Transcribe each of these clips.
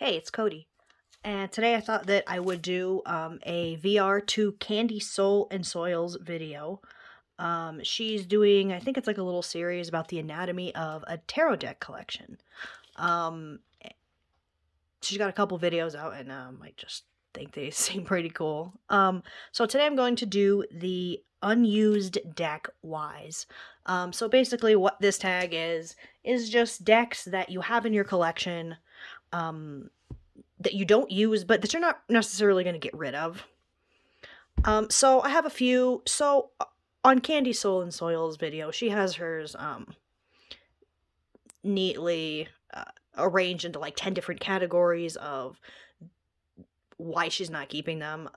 Hey, it's Cody. And today I thought that I would do a VR to Candy Soul and Soils video. She's doing, I think it's like a little series about the anatomy of a tarot deck collection. Um, she's got a couple videos out, and I just think they seem pretty cool. So today I'm going to do the unused deck wise. So basically, what this tag is just decks that you have in your collection. Um, that you don't use, but that you're not necessarily going to get rid of. So I have a few. So on Candy Soul and Soils video, she has hers neatly arranged into like 10 different categories of why she's not keeping them.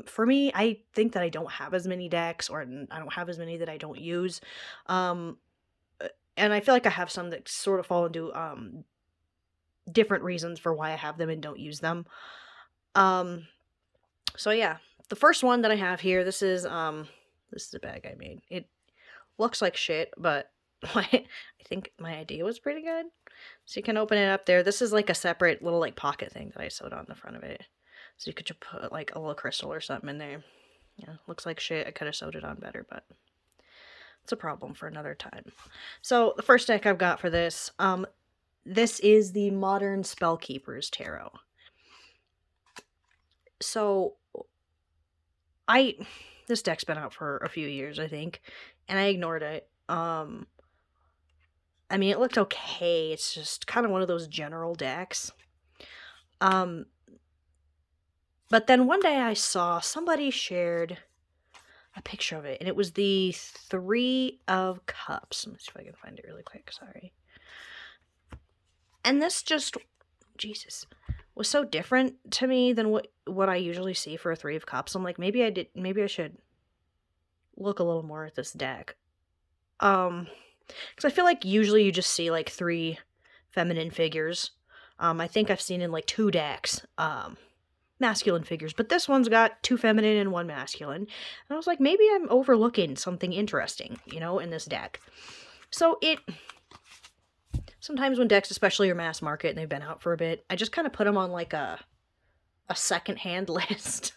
For me, I think that I don't have as many decks, or I don't have as many that I don't use. Um, and I feel like I have some that sort of fall into different reasons for why I have them and don't use them. So yeah, the first one that I have here, this is a bag I made. It looks like shit, but I think my idea was pretty good. So you can open it up there. This is like a separate little like pocket thing that I sewed on the front of it. So you could just put like a little crystal or something in there. Yeah, looks like shit. I could have sewed it on better, but it's a problem for another time. So the first deck I've got for this is the Modern Spellkeepers Tarot. So this deck's been out for a few years, I think, and I ignored it. I mean, it looked okay. It's just kind of one of those general decks. But then one day I saw somebody shared a picture of it, and it was the Three of Cups. Let me see if I can find it really quick. Sorry. And this just, Jesus, was so different to me than what I usually see for a Three of Cups. I'm like, maybe I should look a little more at this deck. Because I feel like usually you just see like three feminine figures. I think I've seen in like two decks, masculine figures, but this one's got two feminine and one masculine. And I was like, maybe I'm overlooking something interesting, in this deck. So sometimes when decks especially are mass market and they've been out for a bit, I just kind of put them on like a secondhand list.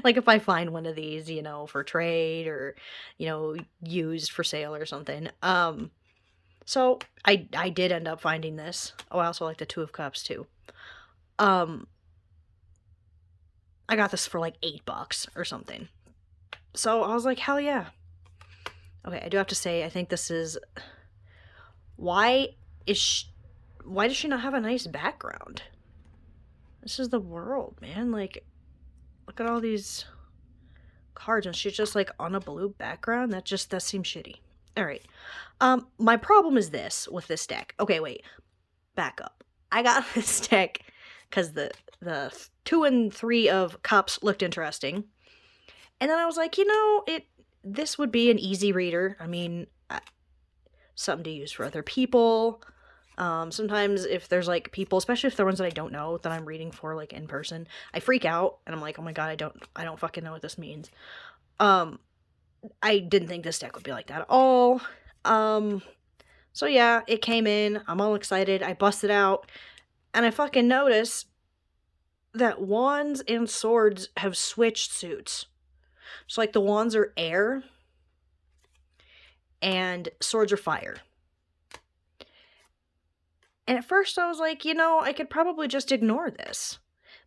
Like if I find one of these, for trade or, used for sale or something. So I did end up finding this. Oh, I also like the Two of Cups too. I got this for like $8 or something. So I was like, hell yeah. Okay, I do have to say, I think this is, why does she not have a nice background? This is the world, man. Like, look at all these cards, and she's just like on a blue background. That seems shitty. All right. My problem is this with this deck. Okay, wait. Back up. I got this deck because the 2 and 3 of Cups looked interesting, and then I was like, this would be an easy reader. I mean, something to use for other people. Sometimes if there's like people, especially if they're ones that I don't know that I'm reading for like in person, I freak out and I'm like, oh my god, I don't fucking know what this means. I didn't think this deck would be like that at all. So yeah, it came in. I'm all excited. I busted out, and I fucking notice that wands and swords have switched suits. So like the wands are air, and swords are fire. And at first I was like, I could probably just ignore this.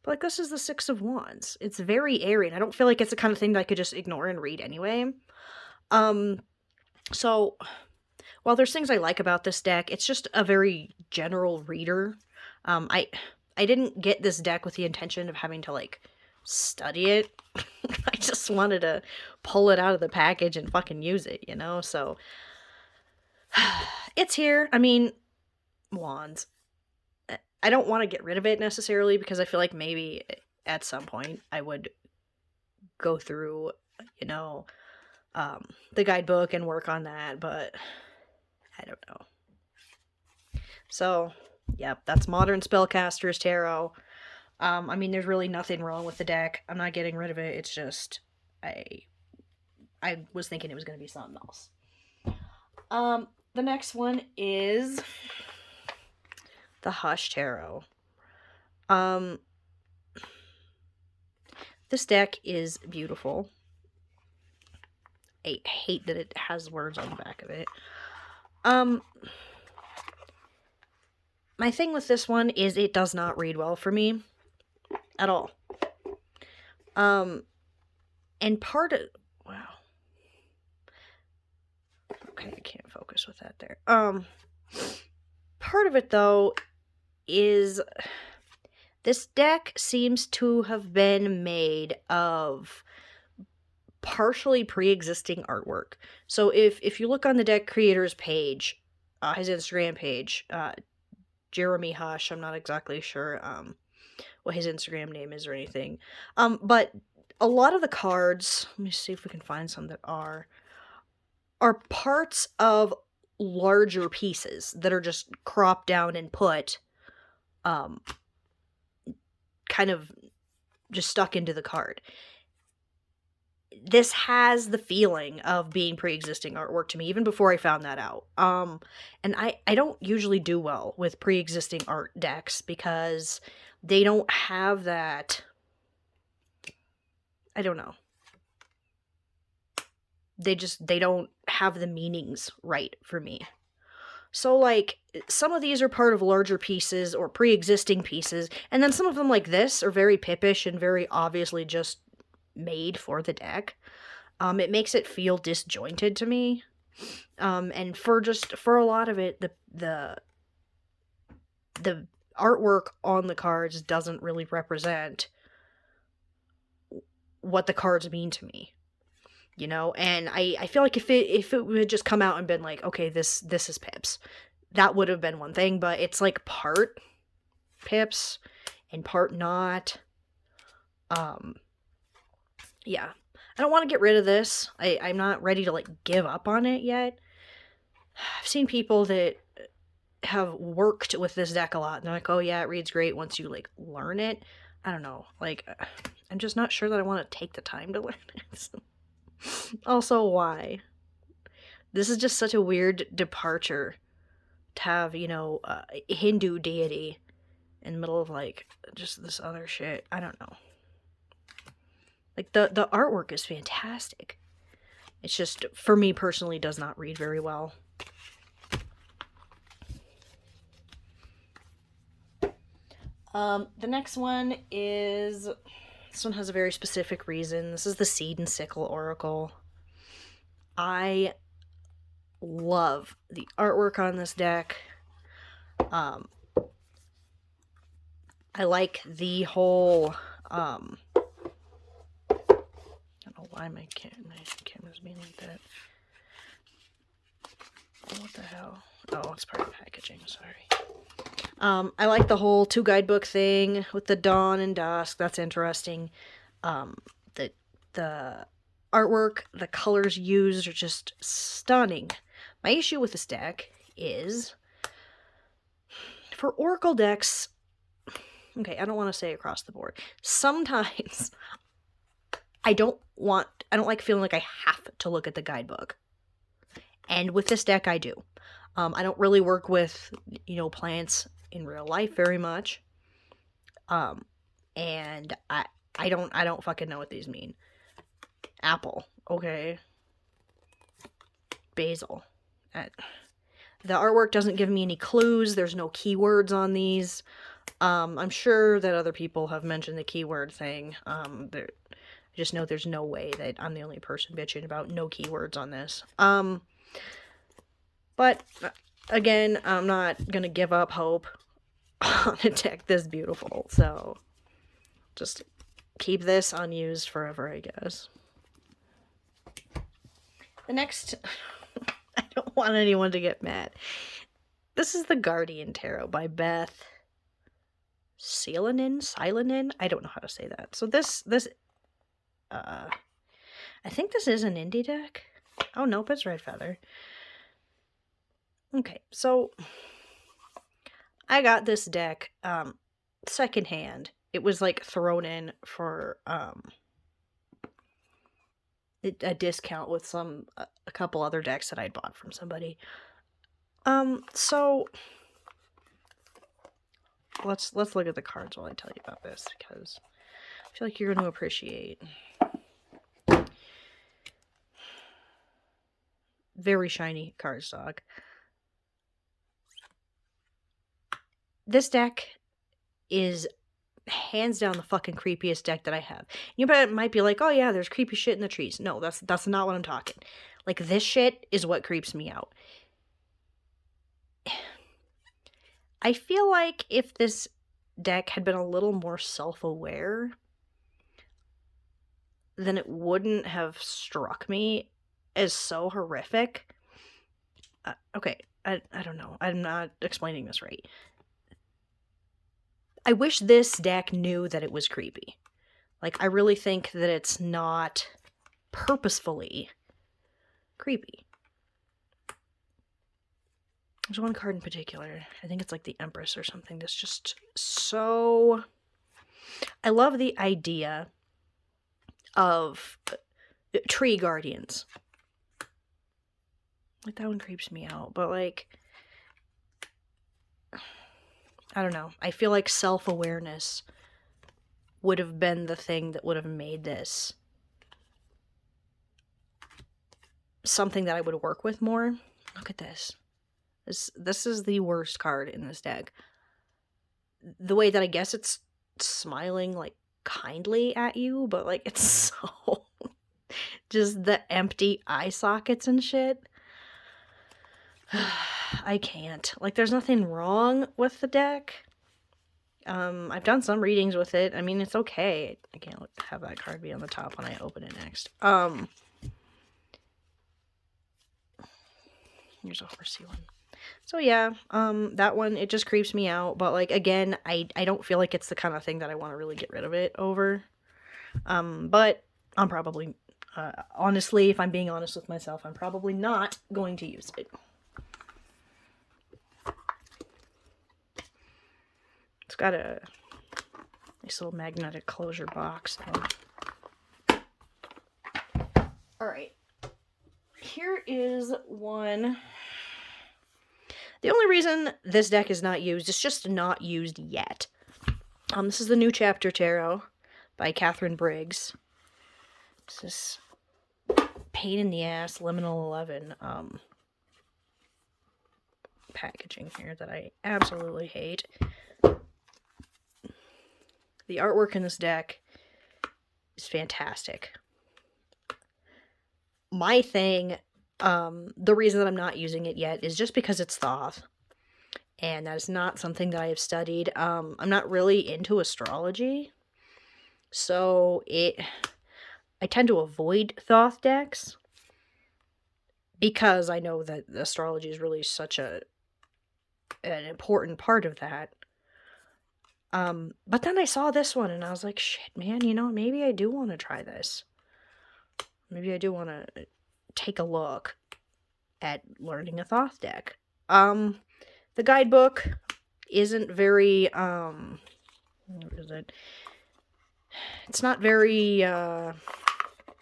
But like, this is the Six of Wands. It's very airy, and I don't feel like it's the kind of thing that I could just ignore and read anyway. So while there's things I like about this deck, it's just a very general reader. I didn't get this deck with the intention of having to like study it. I just wanted to pull it out of the package and fucking use it, so it's here. I mean, wands. I don't want to get rid of it necessarily because I feel like maybe at some point I would go through, the guidebook and work on that, but I don't know. So, yep, that's Modern Spellcasters Tarot. I mean, there's really nothing wrong with the deck. I'm not getting rid of it. It's just, I was thinking it was going to be something else. The next one is the Hush Tarot. Um, this deck is beautiful. I hate that it has words on the back of it. My thing with this one is it does not read well for me at all. And part of, wow. Okay, I can't focus with that there. Part of it though is this deck seems to have been made of partially pre-existing artwork. So if you look on the deck creator's page, his Instagram page, Jeremy Hush, I'm not exactly sure what his Instagram name is or anything. But a lot of the cards, let me see if we can find some that are parts of larger pieces that are just cropped down and put kind of just stuck into the card. This has the feeling of being pre-existing artwork to me, even before I found that out. And I don't usually do well with pre-existing art decks because they don't have that, I don't know. They don't have the meanings right for me. So, like, some of these are part of larger pieces or pre-existing pieces, and then some of them, like this, are very pippish and very obviously just made for the deck. It makes it feel disjointed to me. And for a lot of it, the artwork on the cards doesn't really represent what the cards mean to me. You know, and I feel like if it would just come out and been like, okay, this is Pips, that would have been one thing, but it's like part Pips and part not. Yeah. I don't want to get rid of this. I'm not ready to, like, give up on it yet. I've seen people that have worked with this deck a lot, and they're like, oh yeah, it reads great once you, like, learn it. I don't know. Like, I'm just not sure that I want to take the time to learn it. Also, why? This is just such a weird departure to have, you know, a Hindu deity in the middle of, like, just this other shit. I don't know. Like, the artwork is fantastic. It's just, for me personally, does not read very well. The next one is... This one has a very specific reason. This is the Seed and Sickle Oracle. I love the artwork on this deck. I like the whole... I don't know why my camera's being like that. What the hell? Oh, it's part of packaging, sorry. I like the whole 2 guidebook thing with the dawn and dusk. That's interesting. The artwork, the colors used are just stunning. My issue with this deck is, for Oracle decks, okay, I don't want to say across the board. Sometimes I don't like feeling like I have to look at the guidebook. And with this deck, I do. I don't really work with, you know, plants in real life very much. And I don't fucking know what these mean. Apple, okay. Basil. The artwork doesn't give me any clues. There's no keywords on these. I'm sure that other people have mentioned the keyword thing. I just know there's no way that I'm the only person bitching about no keywords on this. But, again, I'm not gonna give up hope on a deck this beautiful, so just keep this unused forever, I guess. The next, I don't want anyone to get mad. This is the Guardian Tarot by Beth Silanen? I don't know how to say that. So this, I think this is an indie deck. Oh, nope, it's Red Feather. Okay, so I got this deck secondhand. It was, like, thrown in for a discount with a couple other decks that I'd bought from somebody. So let's look at the cards while I tell you about this, because I feel like you're going to appreciate. Very shiny cardstock. This deck is hands down the fucking creepiest deck that I have. You might be like, oh yeah, there's creepy shit in the trees. No, that's not what I'm talking. Like, this shit is what creeps me out. I feel like if this deck had been a little more self-aware, then it wouldn't have struck me as so horrific. Okay, I don't know. I'm not explaining this right. I wish this deck knew that it was creepy. Like, I really think that it's not purposefully creepy. There's one card in particular. I think it's like the Empress or something. That's just so... I love the idea of tree guardians. Like, that one creeps me out. But, like, I don't know. I feel like self-awareness would have been the thing that would have made this something that I would work with more. Look at this. This is the worst card in this deck. The way that I guess it's smiling, like, kindly at you, but, like, it's so... just the empty eye sockets and shit. I can't. Like, there's nothing wrong with the deck. I've done some readings with it. I mean, it's okay. I can't have that card be on the top when I open it next. Here's a horsey one. So yeah, that one, it just creeps me out. But, like, again, I don't feel like it's the kind of thing that I want to really get rid of it over. But I'm probably, honestly, if I'm being honest with myself, I'm probably not going to use it. It's got a nice little magnetic closure box, though. Alright. Here is one. The only reason this deck is not used, it's just not used yet. This is the New Chapter Tarot by Catherine Briggs. It's this pain in the ass Liminal 11 packaging here that I absolutely hate. The artwork in this deck is fantastic. My thing, the reason that I'm not using it yet is just because it's Thoth. And that is not something that I have studied. I'm not really into astrology. So I tend to avoid Thoth decks. Because I know that astrology is really such an important part of that. But then I saw this one and I was like, shit, man, you know, maybe I do want to try this. Maybe I do want to take a look at learning a Thoth deck. The guidebook isn't very, what is it? It's not very, I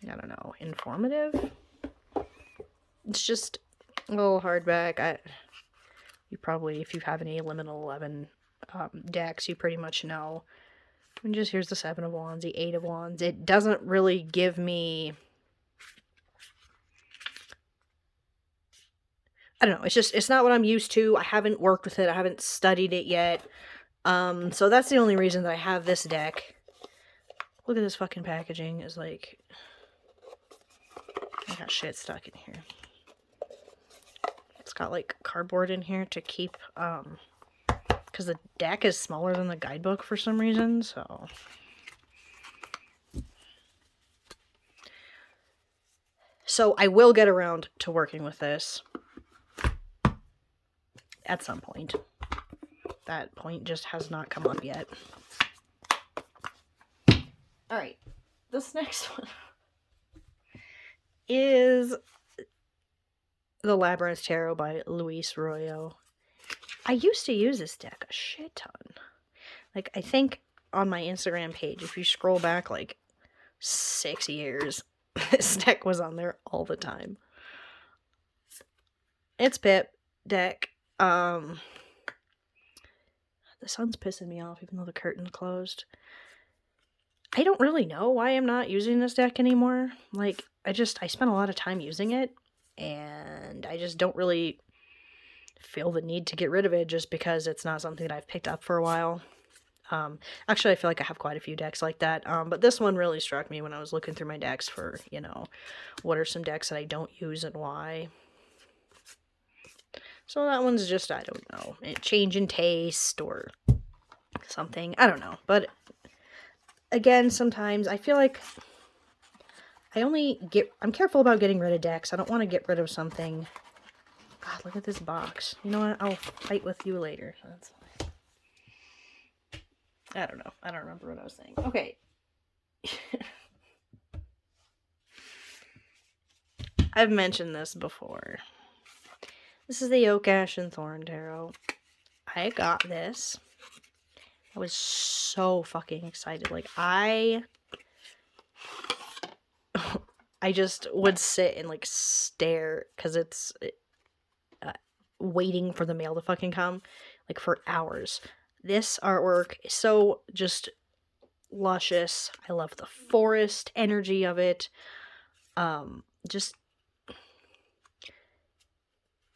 don't know, informative. It's just a little hardback. You probably, if you have any Liminal 11 decks, you pretty much know. And just here's the 7 of Wands, the 8 of Wands. It doesn't really give me... I don't know, it's not what I'm used to. I haven't worked with it. I haven't studied it yet. So that's the only reason that I have this deck. Look at this fucking packaging. It's like... I got shit stuck in here. It's got, like, cardboard in here to keep, because the deck is smaller than the guidebook for some reason, so... So I will get around to working with this at some point. That point just has not come up yet. Alright, this next one is the Labyrinth Tarot by Luis Royo. I used to use this deck a shit ton. Like, I think on my Instagram page, if you scroll back like 6 years, this deck was on there all the time. It's Pip deck. The The sun's pissing me off even though the curtain's closed. I don't really know why I'm not using this deck anymore. Like, I spent a lot of time using it, and I just don't really feel the need to get rid of it just because it's not something that I've picked up for a while. Actually, I feel like I have quite a few decks like that, but this one really struck me when I was looking through my decks for, you know, what are some decks that I don't use and why. So that one's just, I don't know, a change in taste or something. I don't know, but again, sometimes I feel like I'm careful about getting rid of decks. I don't want to get rid of something. God, look at this box. You know what? I'll fight with you later. That's fine. I don't know. I don't remember what I was saying. Okay. I've mentioned this before. This is the Oak, Ash, and Thorn Tarot. I got this. I was so fucking excited. Like, I just would sit and, like, stare, because it's waiting for the mail to fucking come, like, for hours. This artwork is so just luscious. I love the forest energy of it. Just,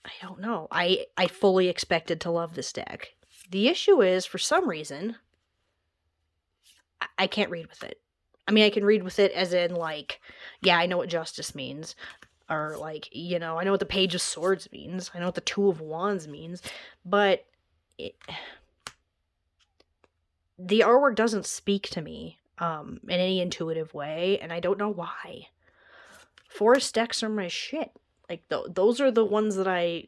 I don't know. I fully expected to love this deck. The issue is, for some reason, I can't read with it. I mean, I can read with it as in, like, yeah, I know what justice means. Or, like, you know, I know what the Page of Swords means. I know what the Two of Wands means. But the artwork doesn't speak to me in any intuitive way, and I don't know why. Forest decks are my shit. Like, those are the ones that I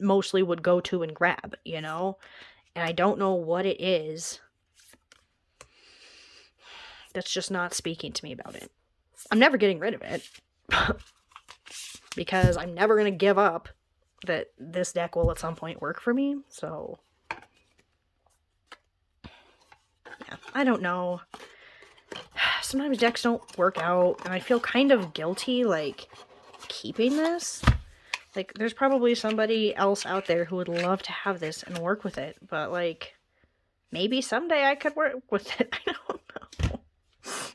mostly would go to and grab, you know? And I don't know what it is that's just not speaking to me about it. I'm never getting rid of it. Because I'm never going to give up that this deck will at some point work for me, so yeah, I don't know. Sometimes decks don't work out, and I feel kind of guilty, like, keeping this. Like, there's probably somebody else out there who would love to have this and work with it, but, like, maybe someday I could work with it. I don't know.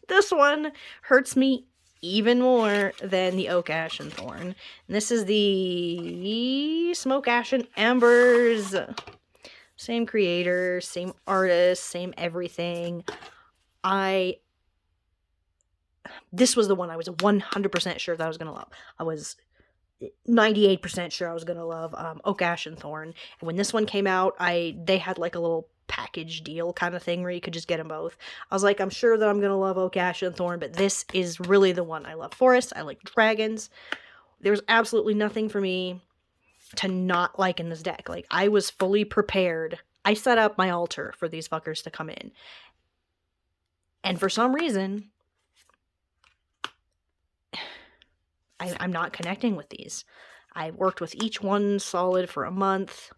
This one hurts me even more than the Oak, Ash, and Thorn. And this is the Smoke, Ash, and Embers. Same creator, same artist, same everything. This was the one I was 100% sure that I was going to love. I was 98% sure I was going to love Oak, Ash, and Thorn. And when this one came out, they had like a little package deal kind of thing where you could just get them both. I was like, I'm sure that I'm going to love Oak, Ash, and Thorn, but this is really the one. I love forest. I like dragons. There was absolutely nothing for me to not like in this deck. Like, I was fully prepared. I set up my altar for these fuckers to come in. And for some reason, I'm not connecting with these. I worked with each one solid for a month.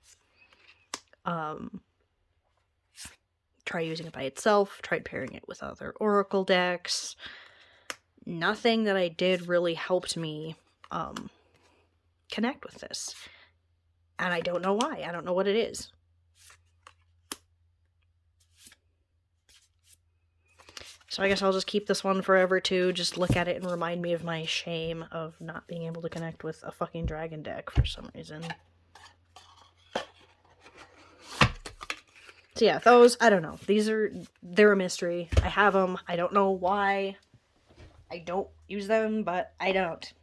Tried using it by itself. Tried pairing it with other Oracle decks. Nothing that I did really helped me connect with this. And I don't know why. I don't know what it is. So I guess I'll just keep this one forever too. Just look at it and remind me of my shame of not being able to connect with a fucking dragon deck for some reason. So yeah, those, I don't know. They're a mystery. I have them. I don't know why I don't use them, but I don't.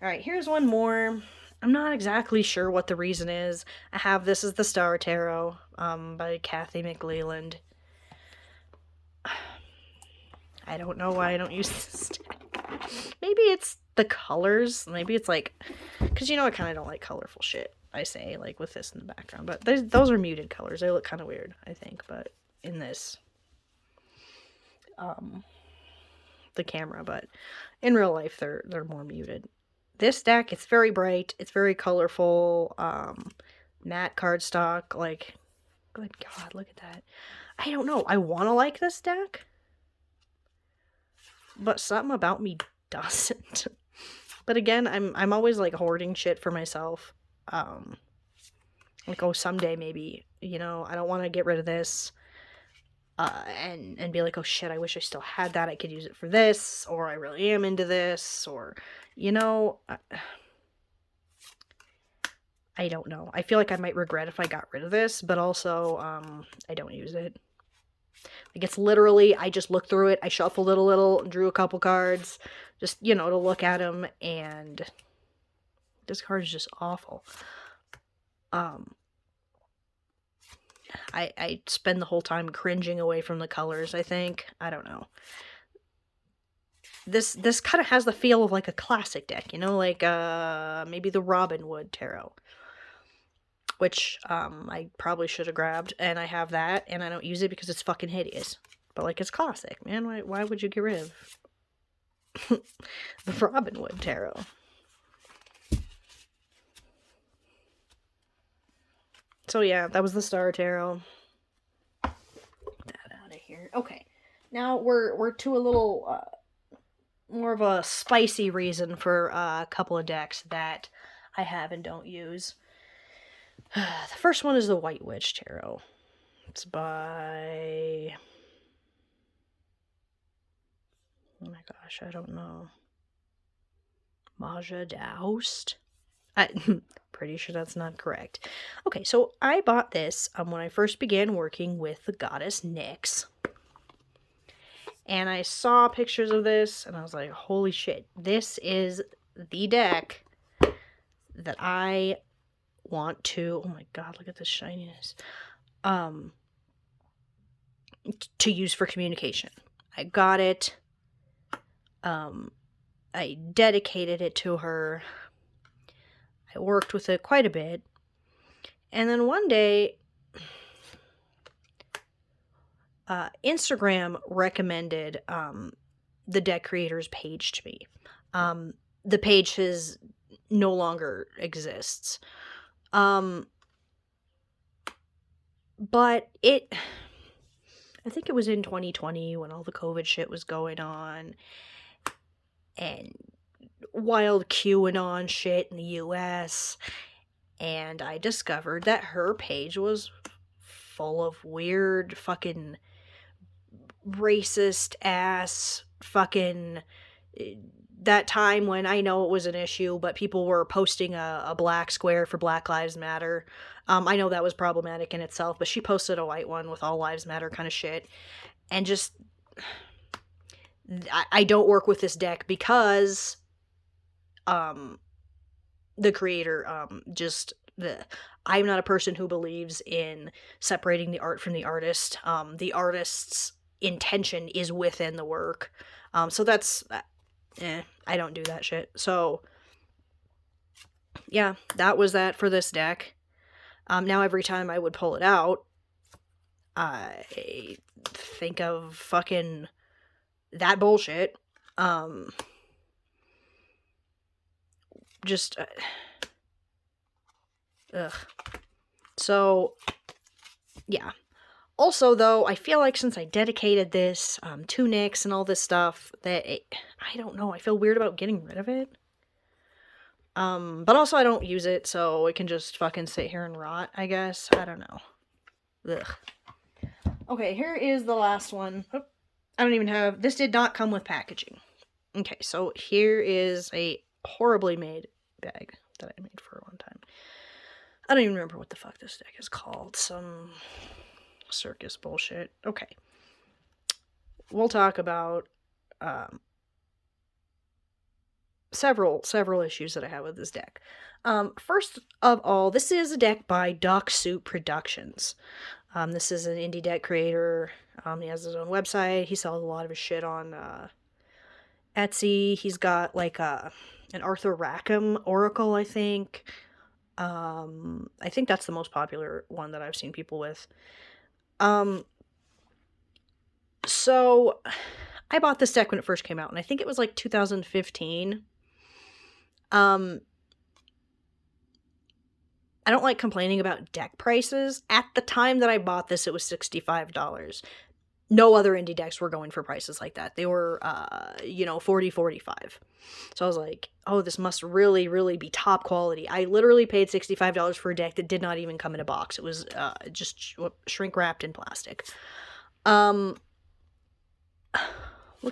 Alright, here's one more. I'm not exactly sure what the reason is. I have this is the Star Tarot by Kathy McLeland. I don't know why I don't use this deck. Maybe it's the colors. Maybe it's like, because you know I kind of don't like colorful shit, I say, like with this in the background. But those are muted colors. They look kind of weird, I think. But in this, the camera. But in real life, they're more muted. This deck, it's very bright. It's very colorful. Matte cardstock. Like, good God, look at that. I don't know. I want to like this deck. But something about me doesn't. But again, I'm always like hoarding shit for myself. Like, oh, someday maybe You know, I don't want to get rid of this. And be like, oh shit, I wish I still had that. I could use it for this, or I really am into this, or, you know, I don't know. I feel like I might regret if I got rid of this, but also, I don't use it. Like, it's literally, I just looked through it, I shuffled it a little, drew a couple cards, just, you know, to look at them, and this card is just awful. I spend the whole time cringing away from the colors, I think. I don't know. This kind of has the feel of like a classic deck, you know, like maybe the Robin Wood Tarot. Which I probably should have grabbed, and I have that, and I don't use it because it's fucking hideous. But like, it's classic, man. Why would you get rid of the Robin Wood Tarot? So yeah, that was the Star Tarot. Get that out of here. Okay, now we're to a little more of a spicy reason for a couple of decks that I have and don't use. The first one is the White Witch Tarot. It's by... oh my gosh, I don't know. Maja Daoust? I'm pretty sure that's not correct. Okay, so I bought this when I first began working with the goddess Nyx. And I saw pictures of this, and I was like, holy shit, this is the deck that I want to... oh my god, look at this shininess. To use for communication. I got it. I dedicated it to her. I worked with it quite a bit. And then one day, Instagram recommended the deck creators page to me. The page no longer exists. But I think it was in 2020 when all the COVID shit was going on, and wild QAnon shit in the US, and I discovered that her page was full of weird fucking racist ass fucking... that time when I know it was an issue, but people were posting a black square for Black Lives Matter. I know that was problematic in itself, but she posted a white one with all lives matter kind of shit. And just... I don't work with this deck because the creator I'm not a person who believes in separating the art from the artist. The artist's intention is within the work. So that's... I don't do that shit. So, yeah, that was that for this deck. Now every time I would pull it out, I think of fucking that bullshit. Just, ugh. So, yeah. Also, though, I feel like since I dedicated this to Nyx and all this stuff, that I don't know, I feel weird about getting rid of it. But also I don't use it, so it can just fucking sit here and rot, I guess. I don't know. Ugh. Okay, here is the last one. Oh, I don't even have... this did not come with packaging. Okay, so here is a horribly made bag that I made for one time. I don't even remember what the fuck this deck is called. Some circus bullshit. Okay. We'll talk about several issues that I have with this deck. First of all, this is a deck by Duck Soup Productions. This is an indie deck creator. He has his own website. He sells a lot of his shit on Etsy. He's got like an Arthur Rackham Oracle, I think. I think that's the most popular one that I've seen people with. So I bought this deck when it first came out, and I think it was like 2015. I don't like complaining about deck prices. At the time that I bought this, it was $65. No other indie decks were going for prices like that. They were, 40, 45. So I was like, oh, this must really, really be top quality. I literally paid $65 for a deck that did not even come in a box. It was just shrink wrapped in plastic. Look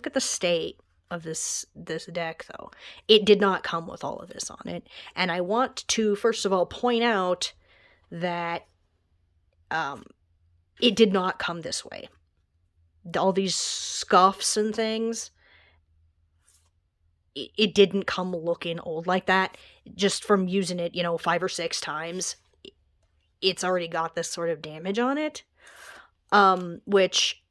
at the state of this deck, though. It did not come with all of this on it. And I want to, first of all, point out that it did not come this way. All these scuffs and things, it didn't come looking old like that. Just from using it, 5 or 6 times, it's already got this sort of damage on it. Which,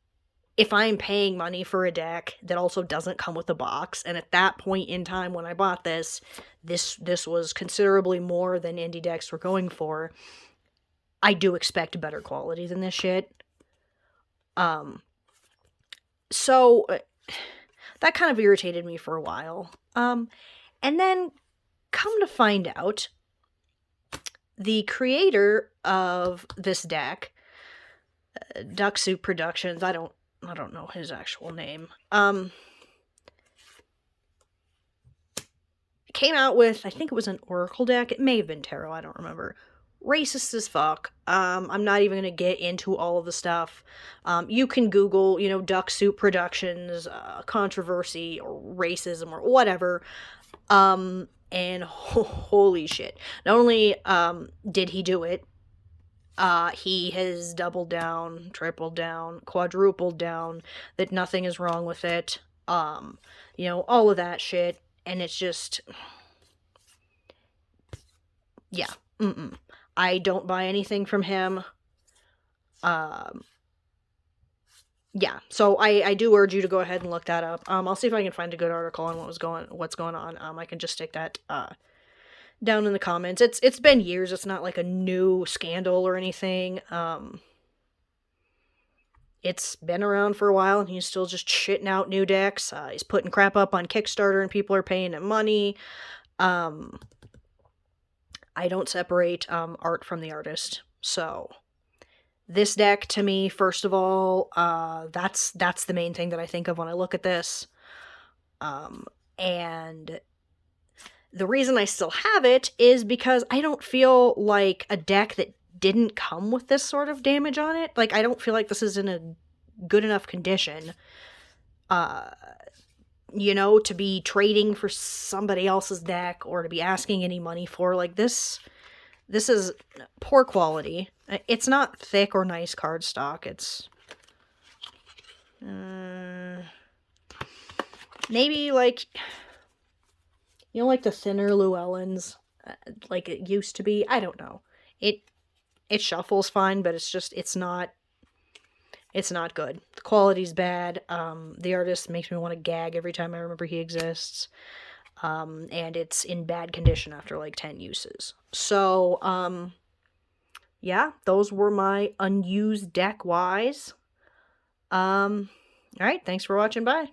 if I'm paying money for a deck that also doesn't come with a box, and at that point in time when I bought this was considerably more than indie decks were going for, I do expect better quality than this shit. So that kind of irritated me for a while. And then, come to find out, the creator of this deck, Duck Soup Productions, I don't know his actual name, came out with, I think it was an Oracle deck. It may have been Tarot, I don't remember. Racist as fuck. I'm not even going to get into all of the stuff. You can Google, Duck Soup Productions, controversy, or racism, or whatever. And holy shit. Not only did he do it, he has doubled down, tripled down, quadrupled down, that nothing is wrong with it. All of that shit. And it's just, yeah. I don't buy anything from him. Yeah, so I do urge you to go ahead and look that up. I'll see if I can find a good article on what's going on. I can just stick that down in the comments. It's been years. It's not like a new scandal or anything. It's been around for a while, and he's still just shitting out new decks. He's putting crap up on Kickstarter, and people are paying him money. I don't separate art from the artist. So this deck, to me, first of all, that's the main thing that I think of when I look at this. And the reason I still have it is because I don't feel like a deck that didn't come with this sort of damage on it. Like, I don't feel like this is in a good enough condition, to be trading for somebody else's deck or to be asking any money for. Like, this is poor quality. It's not thick or nice cardstock. It's maybe like, like the thinner Llewellyns, like it used to be. I don't know. It shuffles fine, but it's not good. The quality's bad. The artist makes me want to gag every time I remember he exists. And it's in bad condition after like 10 uses. So, yeah, those were my unused deck wise. Alright, thanks for watching, bye.